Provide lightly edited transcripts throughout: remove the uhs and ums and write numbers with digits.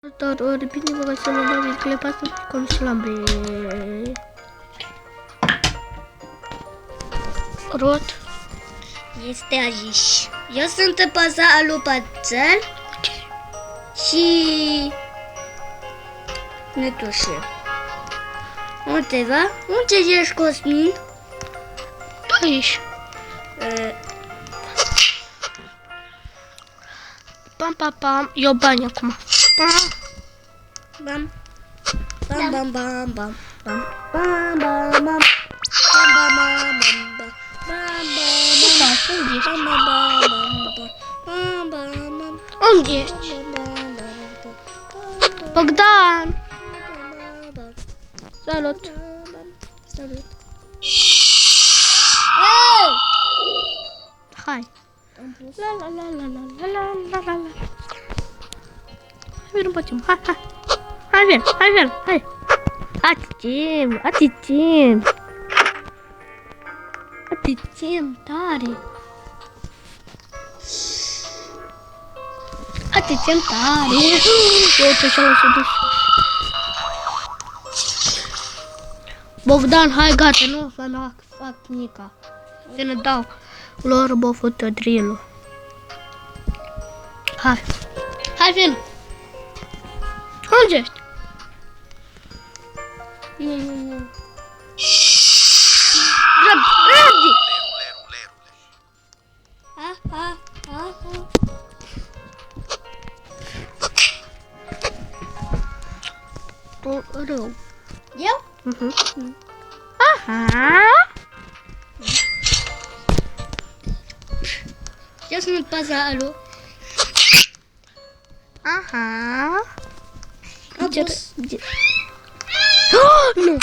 Ori bine vă găsesc la David Clepață cu slambre. Rot. Este aici. Eu sunt în paza lui Pățel și Netușe. Unde va? Unde ești, Cosmin? Aici. Pam, pam, pam. Eu bani acum. Pam. Bam. Bam, bam, bam, bam. Bam, bam, bam, bam. Bam, bam, bam, bam. Unde ești? Bogdan! Salut! Salut! Hai! La la la la la la la la la. Hai, nu facem. Hai, hai! Hai, ven, hai, ven, hai! Atingem, atingem! Atingem tare! Atingem tare! Uite ce l-a dus. Bogdan, hai, gata, nu fac nica. Să ne dau lor bofătă drill-ul. Hai! Hai, vin! Unde ești? Nu. Răbdi! Rău. Eu? Aha! Eu sunt paza lui. Aha! Apus. Nu!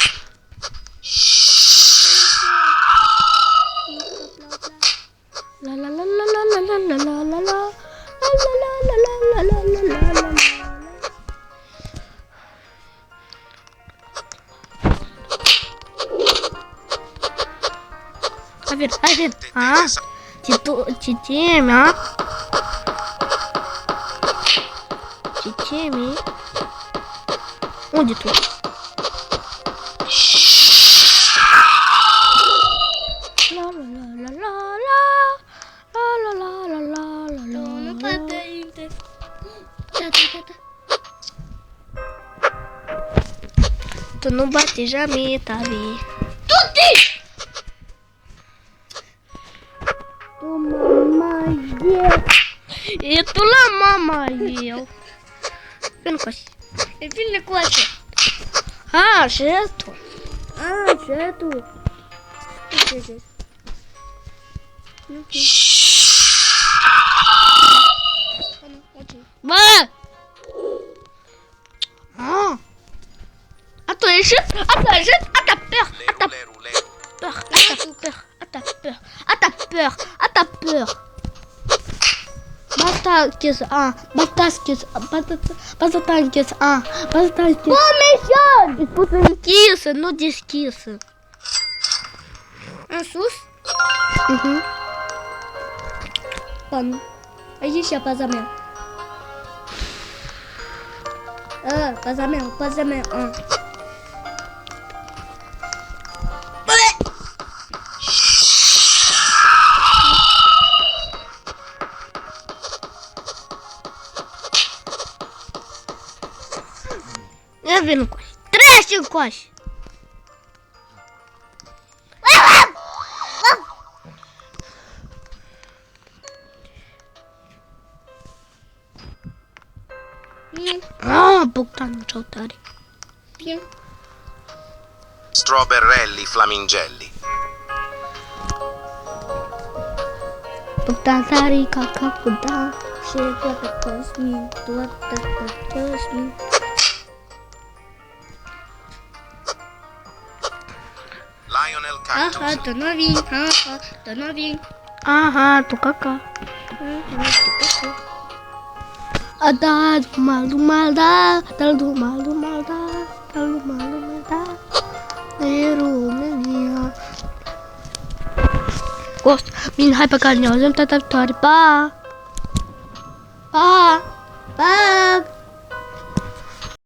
La la la la la la la la la la la la la la la la la. Hai, vin! Ah! Ce temi, a? Ce temi? Unde tu? La la la la la la la la la la la. Nu poate intre. Tu nu bate jamais ta vie. Tu mama eu. E tu la mama eu. Vem cu așa. E bine cu așa. Ah, jetul. Jetul. Ce jet? Bă! Ah! A tu ieșit? A ta peur! A ta peur! Basta închis, Comision! E spus închisă, nu deschisă. În sus? Bun. Aici e paza mea. Paza mea. Ia vin încoace. Treci încoace. Bogdan, ce-au tare. Bine. Strawberrelli flamingelli. Bogdan tare ca capul, da. Și toate Cosmin, Cosmin. Lionel Cactus. Tu nu vin. Aha, tu caca. A da, mal da, e România. Gost, bine, hai pe care ne auzim data viitoare, pa! Pa! Pa!